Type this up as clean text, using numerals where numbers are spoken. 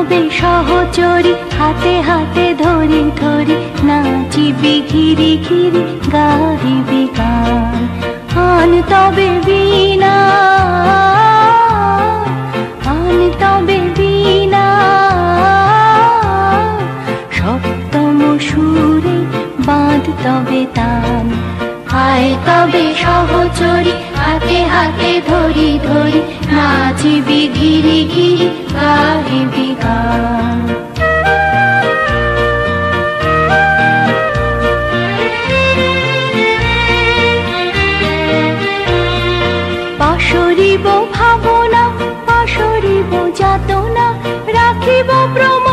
তবে সহচরী, হাতে হাতে ধরি ধরি নাচিবি ঘিরি ঘিরি গাহিবি গান। আন তবে বীণা, আন তবে বীণা, সপ্তম সুরে বাঁধ তবে তান। আয় তবে সহচরী, হাতে হাতে ধরি ধরি নাচিবি ঘিরি ঘিরি গাহিবি গান। পাশরিব ভাবনা, পাশরিব যাতনা, রাখিব প্রমাণ